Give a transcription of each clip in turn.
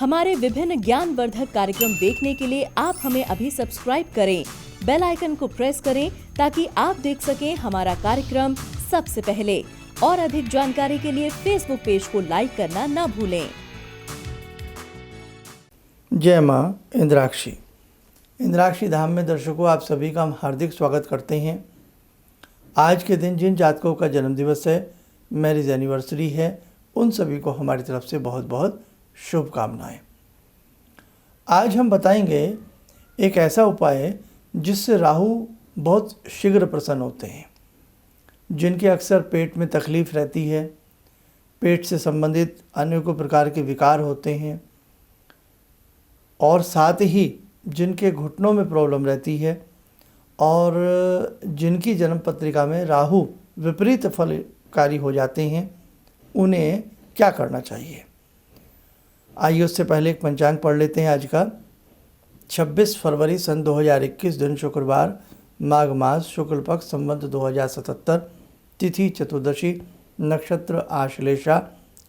हमारे विभिन्न ज्ञानवर्धक कार्यक्रम देखने के लिए आप हमें अभी सब्सक्राइब करें, बेल आइकन को प्रेस करें ताकि आप देख सकें हमारा कार्यक्रम सबसे पहले। और अधिक जानकारी के लिए फेसबुक पेज को लाइक करना न भूलें। जय माँ इंद्राक्षी। इंद्राक्षी धाम में दर्शकों, आप सभी का हम हार्दिक स्वागत करते हैं। आज के दिन जिन जातकों का जन्मदिवस है, मैरिज एनिवर्सरी है, उन सभी को हमारी तरफ से बहुत बहुत शुभकामनाएं। आज हम बताएंगे एक ऐसा उपाय जिससे राहु बहुत शीघ्र प्रसन्न होते हैं। जिनके अक्सर पेट में तकलीफ़ रहती है, पेट से संबंधित अनेकों प्रकार के विकार होते हैं, और साथ ही जिनके घुटनों में प्रॉब्लम रहती है और जिनकी जन्म पत्रिका में राहु विपरीत फलकारी हो जाते हैं, उन्हें क्या करना चाहिए। आइए उससे पहले एक पंचांग पढ़ लेते हैं। आज का 26 फरवरी सन 2021 दिन शुक्रवार, माघ मास, शुक्ल पक्ष, संवत 2077, तिथि चतुर्दशी, नक्षत्र आश्लेषा,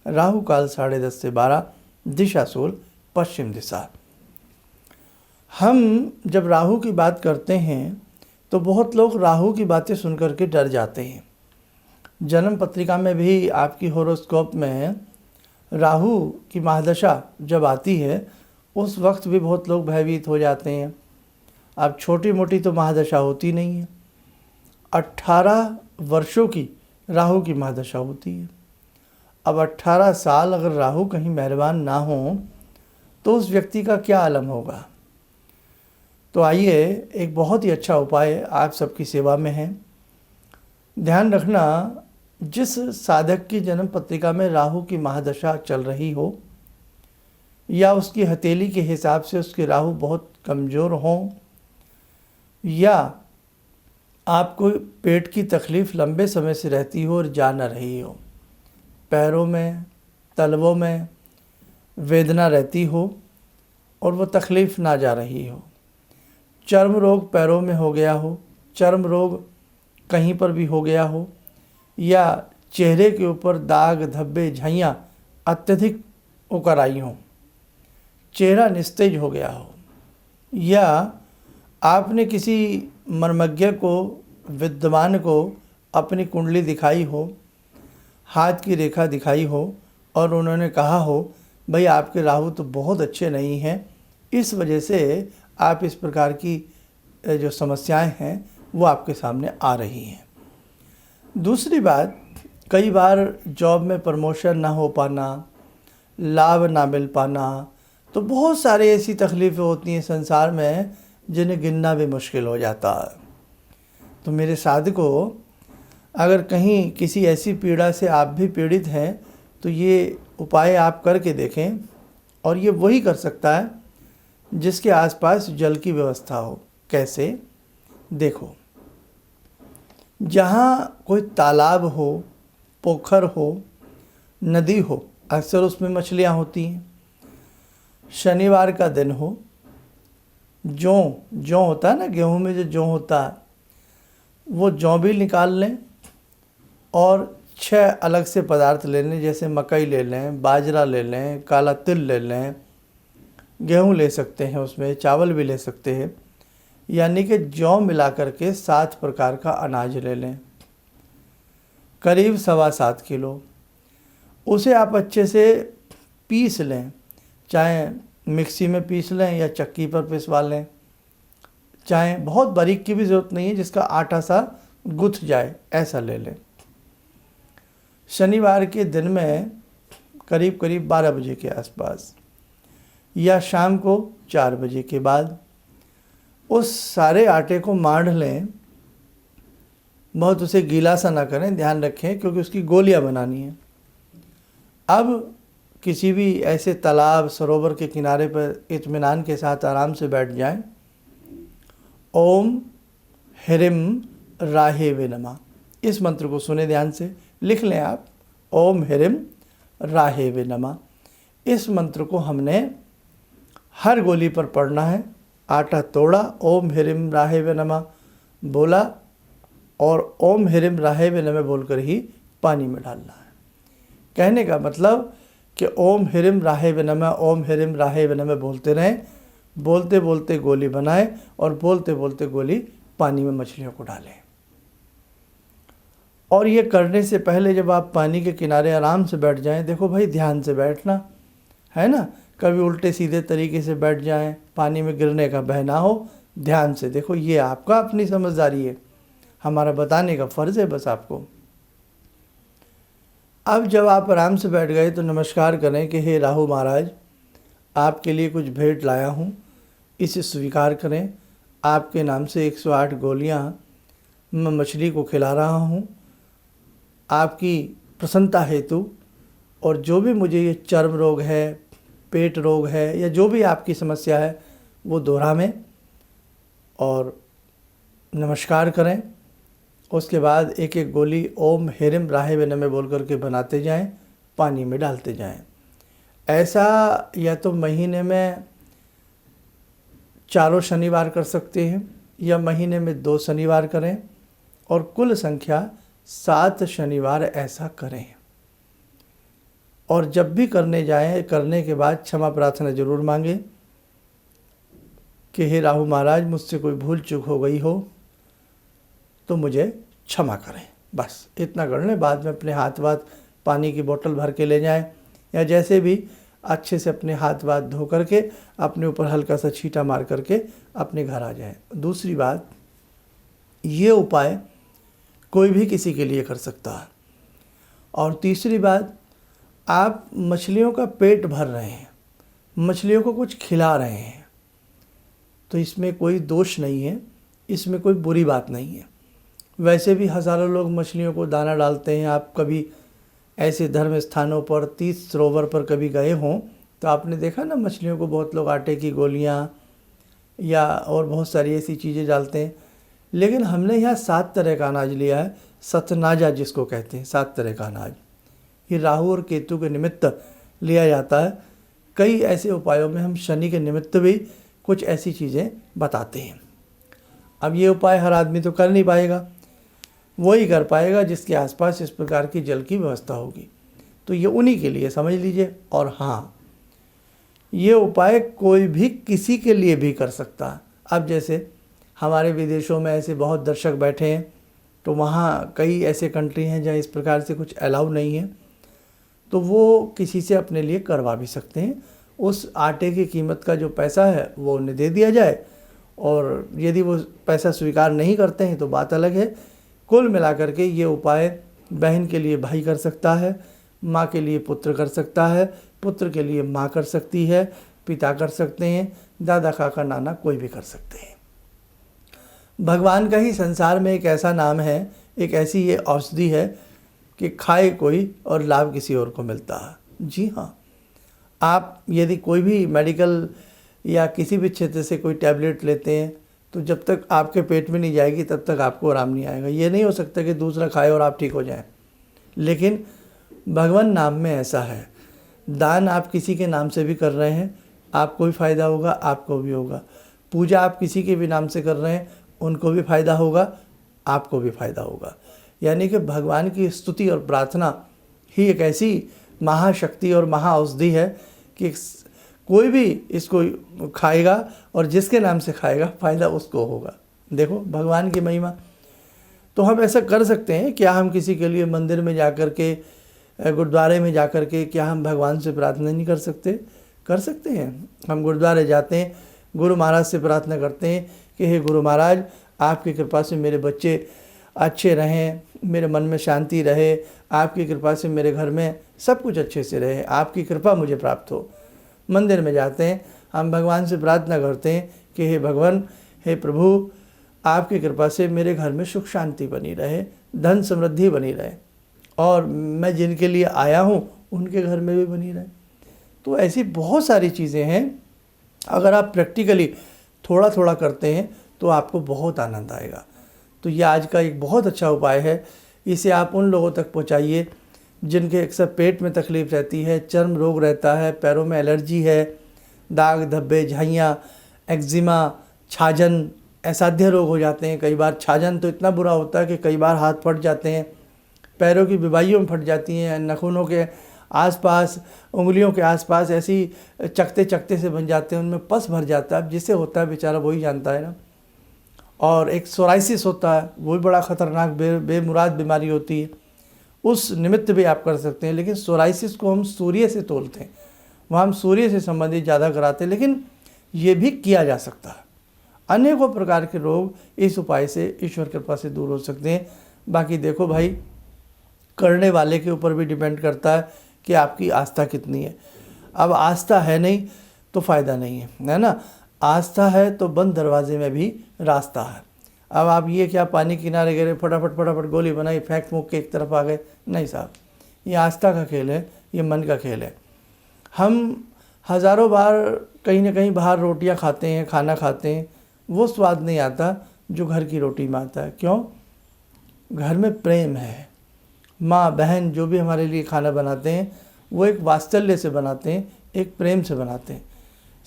राहु काल 10:30 से 12, दिशा सूल पश्चिम दिशा। हम जब राहु की बात करते हैं तो बहुत लोग राहु की बातें सुनकर के डर जाते हैं। जन्म पत्रिका में भी आपकी होरोस्कोप में राहु की महादशा जब आती है, उस वक्त भी बहुत लोग भयभीत हो जाते हैं। अब छोटी मोटी तो महादशा होती नहीं है, 18 वर्षों की राहु की महादशा होती है। अब 18 साल अगर राहु कहीं मेहरबान ना हो तो उस व्यक्ति का क्या आलम होगा। तो आइए, एक बहुत ही अच्छा उपाय आप सबकी सेवा में है। ध्यान रखना, जिस साधक की जन्म पत्रिका में राहु की महादशा चल रही हो या उसकी हथेली के हिसाब से उसके राहु बहुत कमज़ोर हों, या आपको पेट की तकलीफ़ लंबे समय से रहती हो और जा न रही हो, पैरों में, तलवों में वेदना रहती हो और वो तकलीफ़ ना जा रही हो, चर्म रोग पैरों में हो गया हो, चर्म रोग कहीं पर भी हो गया हो, या चेहरे के ऊपर दाग, धब्बे, झाइयाँ अत्यधिक उकर आई हों, चेहरा निस्तेज हो गया हो, या आपने किसी मर्मज्ञ को, विद्वान को अपनी कुंडली दिखाई हो, हाथ की रेखा दिखाई हो और उन्होंने कहा हो भाई आपके राहु तो बहुत अच्छे नहीं हैं, इस वजह से आप इस प्रकार की जो समस्याएं हैं वो आपके सामने आ रही हैं। दूसरी बात, कई बार जॉब में प्रमोशन ना हो पाना, लाभ ना मिल पाना, तो बहुत सारी ऐसी तकलीफ़ें होती हैं संसार में जिन्हें गिनना भी मुश्किल हो जाता है। तो मेरे साधकों, अगर कहीं किसी ऐसी पीड़ा से आप भी पीड़ित हैं तो ये उपाय आप करके देखें। और ये वही कर सकता है जिसके आसपास जल की व्यवस्था हो। कैसे? देखो, जहाँ कोई तालाब हो, पोखर हो, नदी हो, अक्सर उसमें मछलियाँ होती हैं। शनिवार का दिन हो, जौ होता है ना, गेहूं में जो जौ होता है, वो जौ भी निकाल लें और 6 अलग से पदार्थ ले लें। जैसे मकई ले लें, बाजरा ले लें, काला तिल ले लें, गेहूं ले सकते हैं, उसमें चावल भी ले सकते हैं, यानी कि जौ मिला करके 7 प्रकार का अनाज ले लें, करीब 7.25 किलो। उसे आप अच्छे से पीस लें, चाहे मिक्सी में पीस लें या चक्की पर पिसवा लें, चाहे बहुत बारीक की भी ज़रूरत नहीं है, जिसका आटा सा गुथ जाए, ऐसा ले लें। शनिवार के दिन में करीब 12 बजे के आसपास या शाम को 4 बजे के बाद उस सारे आटे को मांड लें। बहुत उसे गीला सा ना करें, ध्यान रखें, क्योंकि उसकी गोलियां बनानी है। अब किसी भी ऐसे तालाब, सरोवर के किनारे पर इत्मीनान के साथ आराम से बैठ जाएं। ओम ह्रीं राहेवे नमः, इस मंत्र को सुने ध्यान से, लिख लें आप, ओम ह्रीं राहेवे नमः। इस मंत्र को हमने हर गोली पर पढ़ना है। आटा तोड़ा, ओम ह्रीं राहेवे नमः बोला और ओम ह्रीं राहेवे नमः बोलकर ही पानी में डालना है। कहने का मतलब कि ओम ह्रीम राहे वे नमः, ओम ह्रीम राहे वे नमः बोलते रहें। बोलते बोलते गोली बनाएं और बोलते बोलते गोली पानी में मछलियों को डालें। और ये करने से पहले जब आप पानी के किनारे आराम से बैठ जाएं, देखो भाई ध्यान से बैठना है ना, कभी उल्टे सीधे तरीके से बैठ जाएं, पानी में गिरने का भय ना हो, ध्यान से देखो। ये आपका अपनी समझदारी है, हमारा बताने का फ़र्ज़ है बस आपको। अब जब आप आराम से बैठ गए तो नमस्कार करें कि हे राहु महाराज, आपके लिए कुछ भेंट लाया हूँ, इसे स्वीकार करें। आपके नाम से 108 गोलियाँ मैं मछली को खिला रहा हूँ आपकी प्रसन्नता हेतु। और जो भी मुझे ये चर्म रोग है, पेट रोग है, या जो भी आपकी समस्या है वो दोहरावें और नमस्कार करें। उसके बाद एक एक गोली ओम ह्रीम राहे वे नमः बोल करके बनाते जाएं, पानी में डालते जाएं। ऐसा या तो महीने में 4 शनिवार कर सकते हैं या महीने में 2 शनिवार करें, और कुल संख्या 7 शनिवार ऐसा करें। और जब भी करने जाएं, करने के बाद क्षमा प्रार्थना जरूर मांगें कि हे राहु महाराज, मुझसे कोई भूल चूक हो गई हो तो मुझे क्षमा करें। बस इतना कर लें। बाद में अपने हाथ वाथ पानी की बोतल भर के ले जाएं, या जैसे भी अच्छे से अपने हाथ वाथ धो करके अपने ऊपर हल्का सा छींटा मार करके अपने घर आ जाएं। दूसरी बात, ये उपाय कोई भी किसी के लिए कर सकता है। और तीसरी बात, आप मछलियों का पेट भर रहे हैं, मछलियों को कुछ खिला रहे हैं, तो इसमें कोई दोष नहीं है, इसमें कोई बुरी बात नहीं है। वैसे भी हज़ारों लोग मछलियों को दाना डालते हैं। आप कभी ऐसे धर्म स्थानों पर, तीर्थ सरोवर पर कभी गए हों तो आपने देखा ना, मछलियों को बहुत लोग आटे की गोलियां या और बहुत सारी ऐसी चीज़ें डालते हैं। लेकिन हमने यहाँ 7 तरह का अनाज लिया है, सतनाजा जिसको कहते हैं, 7 तरह का अनाज। ये राहु और केतु के निमित्त लिया जाता है। कई ऐसे उपायों में हम शनि के निमित्त भी कुछ ऐसी चीज़ें बताते हैं। अब ये उपाय हर आदमी तो कर नहीं पाएगा, वही कर पाएगा जिसके आसपास इस प्रकार की जल की व्यवस्था होगी, तो ये उन्हीं के लिए समझ लीजिए। और हाँ, ये उपाय कोई भी किसी के लिए भी कर सकता है। अब जैसे हमारे विदेशों में ऐसे बहुत दर्शक बैठे हैं, तो वहाँ कई ऐसे कंट्री हैं जहाँ इस प्रकार से कुछ अलाउ नहीं है, तो वो किसी से अपने लिए करवा भी सकते हैं। उस आटे की कीमत का जो पैसा है वो उन्हें दे दिया जाए, और यदि वो पैसा स्वीकार नहीं करते हैं तो बात अलग है। कुल मिलाकर के ये उपाय बहन के लिए भाई कर सकता है, माँ के लिए पुत्र कर सकता है, पुत्र के लिए माँ कर सकती है, पिता कर सकते हैं, दादा काका नाना कोई भी कर सकते हैं। भगवान का ही संसार में एक ऐसा नाम है, एक ऐसी ये औषधि है कि खाए कोई और लाभ किसी और को मिलता है। जी हाँ, आप यदि कोई भी मेडिकल या किसी भी क्षेत्र से कोई टैबलेट लेते हैं तो जब तक आपके पेट में नहीं जाएगी तब तक आपको आराम नहीं आएगा। ये नहीं हो सकता कि दूसरा खाए और आप ठीक हो जाएं। लेकिन भगवान नाम में ऐसा है, दान आप किसी के नाम से भी कर रहे हैं, आपको भी फ़ायदा होगा, आपको भी होगा। पूजा आप किसी के भी नाम से कर रहे हैं, उनको भी फ़ायदा होगा, आपको भी फ़ायदा होगा। यानी कि भगवान की स्तुति और प्रार्थना ही एक ऐसी महाशक्ति और महाऔषधि है कि कोई भी इसको खाएगा और जिसके नाम से खाएगा फ़ायदा उसको होगा। देखो भगवान की महिमा। तो हम ऐसा कर सकते हैं, क्या हम किसी के लिए मंदिर में जाकर के, गुरुद्वारे में जाकर के, क्या हम भगवान से प्रार्थना नहीं कर सकते? कर सकते हैं। हम गुरुद्वारे जाते हैं, गुरु महाराज से प्रार्थना करते हैं कि हे गुरु महाराज, आपकी कृपा से मेरे बच्चे अच्छे रहें, मेरे मन में शांति रहे, आपकी कृपा से मेरे घर में सब कुछ अच्छे से रहे, आपकी कृपा मुझे प्राप्त हो। मंदिर में जाते हैं, हम भगवान से प्रार्थना करते हैं कि हे भगवान, हे प्रभु, आपकी कृपा से मेरे घर में सुख शांति बनी रहे, धन समृद्धि बनी रहे, और मैं जिनके लिए आया हूँ उनके घर में भी बनी रहे। तो ऐसी बहुत सारी चीज़ें हैं, अगर आप प्रैक्टिकली थोड़ा थोड़ा करते हैं तो आपको बहुत आनंद आएगा। तो ये आज का एक बहुत अच्छा उपाय है। इसे आप उन लोगों तक पहुँचाइए जिनके अक्सर पेट में तकलीफ़ रहती है, चर्म रोग रहता है, पैरों में एलर्जी है, दाग धब्बे, झाइयाँ, एक्जिमा, छाजन, असाध्य रोग हो जाते हैं। कई बार छाजन तो इतना बुरा होता है कि कई बार हाथ फट जाते हैं, पैरों की विवाइयों में फट जाती हैं, नाखूनों के आसपास उंगलियों के आसपास ऐसी चकते चकते से बन जाते हैं, उनमें पस भर जाता है। अब जिसे होता है बेचारा वही जानता है ना। और एक सोराइसिस होता है, वो भी बड़ा ख़तरनाक बेमुराद बीमारी होती है, उस निमित्त भी आप कर सकते हैं। लेकिन सोराइसिस को हम सूर्य से तोलते हैं, वहाँ हम सूर्य से संबंधित ज़्यादा कराते हैं, लेकिन ये भी किया जा सकता है। अनेकों प्रकार के रोग इस उपाय से ईश्वर कृपा से दूर हो सकते हैं। बाकी देखो भाई, करने वाले के ऊपर भी डिपेंड करता है कि आपकी आस्था कितनी है। अब आस्था है नहीं तो फ़ायदा नहीं है ना। आस्था है तो बंद दरवाजे में भी रास्ता है। अब आप ये क्या पानी किनारे गिरे, फटाफट गोली बनाई, फेंक फूंक के एक तरफ आ गए, नहीं साहब, ये आस्था का खेल है, ये मन का खेल है। हम हज़ारों बार कहीं ना कहीं बाहर रोटियां खाते हैं, खाना खाते हैं, वो स्वाद नहीं आता जो घर की रोटी में आता है। क्यों? घर में प्रेम है। माँ बहन जो भी हमारे लिए खाना बनाते हैं वो एक वात्सल्य से बनाते हैं, एक प्रेम से बनाते हैं।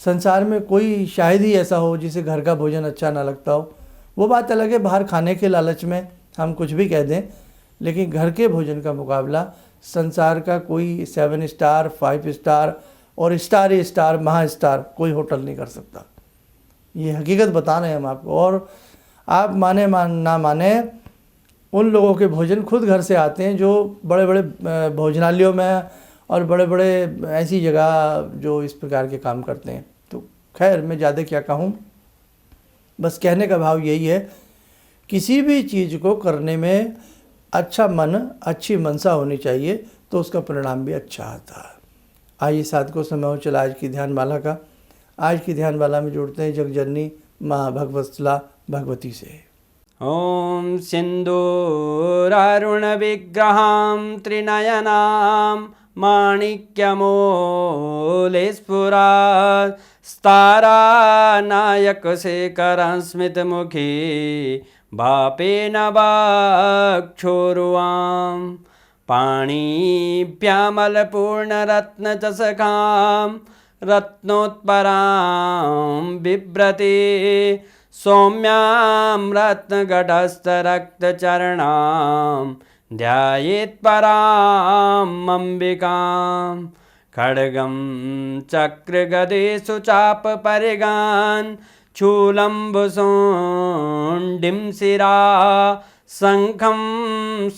संसार में कोई शायद ही ऐसा हो जिसे घर का भोजन अच्छा ना लगता हो। वो बात अलग है, बाहर खाने के लालच में हम कुछ भी कह दें, लेकिन घर के भोजन का मुकाबला संसार का कोई 7 स्टार, 5 स्टार और स्टार ही स्टार, महा स्टार कोई होटल नहीं कर सकता। ये हकीकत बता रहे हैं हम आपको। और आप माने ना माने, उन लोगों के भोजन खुद घर से आते हैं जो बड़े बड़े भोजनालयों में और बड़े बड़े ऐसी जगह जो इस प्रकार के काम करते हैं। तो खैर मैं ज़्यादा क्या कहूँ, बस कहने का भाव यही है, किसी भी चीज़ को करने में अच्छा मन, अच्छी मनसा होनी चाहिए, तो उसका परिणाम भी अच्छा आता है। आइए साथ को समय हो चला आज की ध्यानमाला का। आज की ध्यानमाला में जुड़ते हैं जगजननी माँ भगवत्सला भगवती से। ॐ सिन्दूरारुणविग्रहां त्रिनयनां माणिक्यमूलस्फुरात् स्तारानायकशेखरं स्मितमुखी भापेन वक्षोरुवां पाणिभ्यामलपूर्णरत्नचषकां रत्नोत्परां बिभ्रति सौम्यां रत्नगटस्थरक्तचरणां ध्यायेत् पराम् अम्बिकां खड्गं चक्रगदेषु चापपरिगान् शूलम्बुशुण्डिं शिरा शङ्खं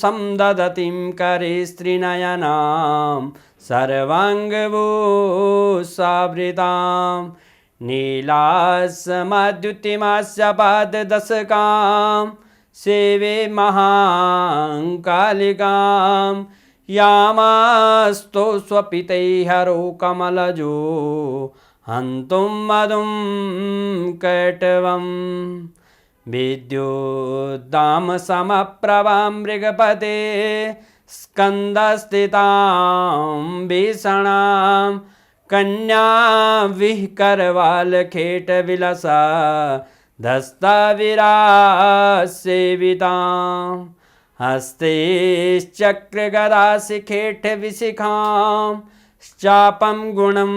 समदधतीं करे स्त्रीनयनां सर्वाङ्गभूषावृतां नीलासमद्युतिमास्य पाददशकां सेवे महाकालिकां यामास्तो स्वपितैहरो कमलजो हन्तुं मधुं कैटवं विद्युद्दामसमप्रभां मृगपते स्कन्दस्थितां भीषणां कन्या विहकरवालखेटविलसा धस्ताविरासेवितां हस्तेश्चक्रगदाशिखेटविशिखां चापं गुणं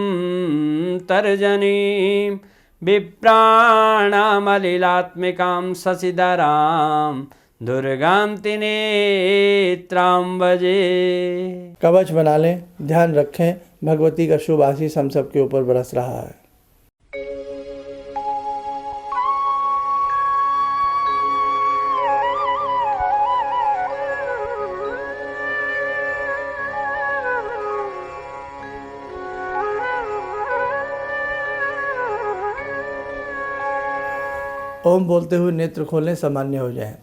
तर्जनीं विप्राणामलिलात्मिकां शशिधरां दुर्गां त्रिनेत्रां भजे। कवच बना लें, ध्यान रखें, भगवती का शुभ आशीष हम सबके ऊपर बरस रहा है। ओम बोलते हुए नेत्र खोलें, सामान्य हो जाएं।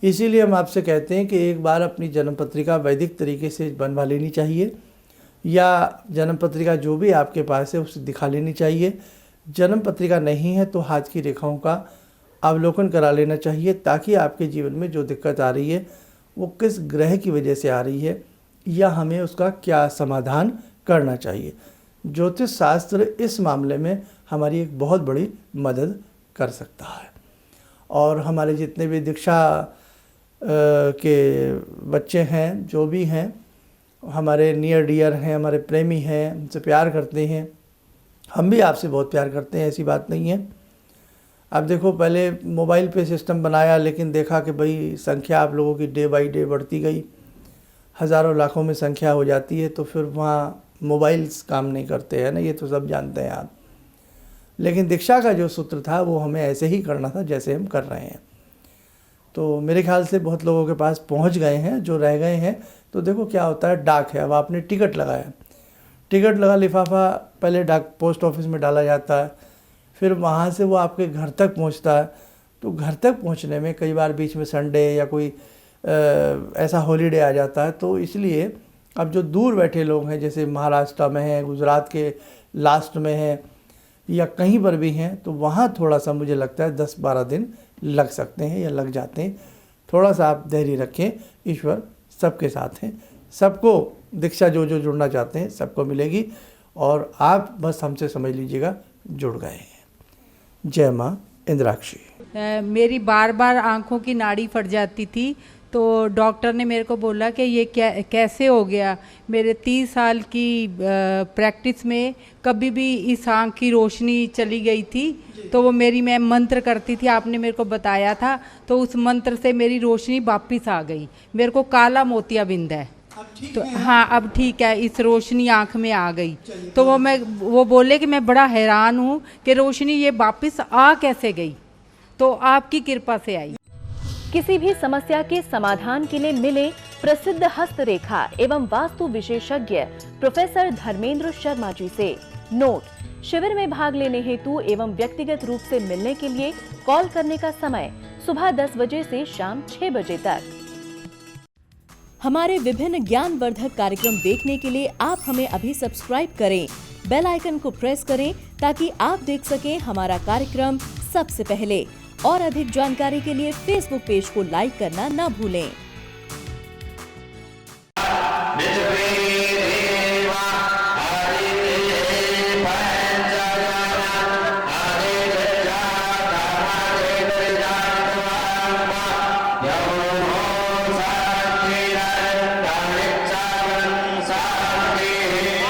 इसीलिए हम आपसे कहते हैं कि एक बार अपनी जन्म पत्रिका वैदिक तरीके से बनवा लेनी चाहिए, या जन्म पत्रिका जो भी आपके पास है उसे दिखा लेनी चाहिए। जन्म पत्रिका नहीं है तो हाथ की रेखाओं का अवलोकन करा लेना चाहिए, ताकि आपके जीवन में जो दिक्कत आ रही है वो किस ग्रह की वजह से आ रही है, या हमें उसका क्या समाधान करना चाहिए। ज्योतिष शास्त्र इस मामले में हमारी एक बहुत बड़ी मदद कर सकता है। और हमारे जितने भी दीक्षा के बच्चे हैं, जो भी हैं, हमारे नियर डियर हैं, हमारे प्रेमी हैं, हमसे प्यार करते हैं, हम भी आपसे बहुत प्यार करते हैं, ऐसी बात नहीं है। अब देखो, पहले मोबाइल पे सिस्टम बनाया, लेकिन देखा कि भाई संख्या आप लोगों की डे बाई डे बढ़ती गई। हज़ारों लाखों में संख्या हो जाती है तो फिर वहाँ मोबाइल्स काम नहीं करते हैं ना, ये तो सब जानते हैं आप। लेकिन दीक्षा का जो सूत्र था वो हमें ऐसे ही करना था जैसे हम कर रहे हैं। तो मेरे ख्याल से बहुत लोगों के पास पहुंच गए हैं, जो रह गए हैं तो देखो क्या होता है, डाक है। अब आपने टिकट लगाया, टिकट लगा, लिफाफा पहले डाक पोस्ट ऑफिस में डाला जाता है, फिर वहाँ से वो आपके घर तक पहुँचता है। तो घर तक पहुँचने में कई बार बीच में संडे या कोई ऐसा हॉलीडे आ जाता है, तो इसलिए अब जो दूर बैठे लोग हैं, जैसे महाराष्ट्र में हैं, गुजरात के लास्ट में हैं या कहीं पर भी हैं, तो वहाँ थोड़ा सा मुझे लगता है 10-12 दिन लग सकते हैं या लग जाते हैं। थोड़ा सा आप धैर्य रखें, ईश्वर सबके साथ हैं, सबको दीक्षा जो जो जुड़ना चाहते हैं सबको मिलेगी, और आप बस हमसे समझ लीजिएगा जुड़ गए हैं। जय माँ इंद्राक्षी। मेरी बार बार आंखों की नाड़ी फट जाती थी, तो डॉक्टर ने मेरे को बोला कि ये कैसे हो गया। मेरे 30 साल की प्रैक्टिस में कभी भी इस आँख की रोशनी चली गई थी, तो वो मैं मंत्र करती थी, आपने मेरे को बताया था, तो उस मंत्र से मेरी रोशनी वापस आ गई। मेरे को काला मोतियाबिंद है, तो हाँ अब ठीक है, इस रोशनी आँख में आ गई। तो वो बोले कि मैं बड़ा हैरान हूँ कि रोशनी ये वापस आ कैसे गई, तो आपकी कृपा से आई। किसी भी समस्या के समाधान के लिए मिले प्रसिद्ध हस्तरेखा एवं वास्तु विशेषज्ञ प्रोफेसर धर्मेंद्र शर्मा जी से। नोट: शिविर में भाग लेने हेतु एवं व्यक्तिगत रूप से मिलने के लिए कॉल करने का समय सुबह 10 बजे से शाम 6 बजे तक। हमारे विभिन्न ज्ञानवर्धक कार्यक्रम देखने के लिए आप हमें अभी सब्सक्राइब करें, बेल आइकन को प्रेस करें ताकि आप देख सकें हमारा कार्यक्रम सबसे पहले। और अधिक जानकारी के लिए फेसबुक पेज को लाइक करना न भूलें। Yo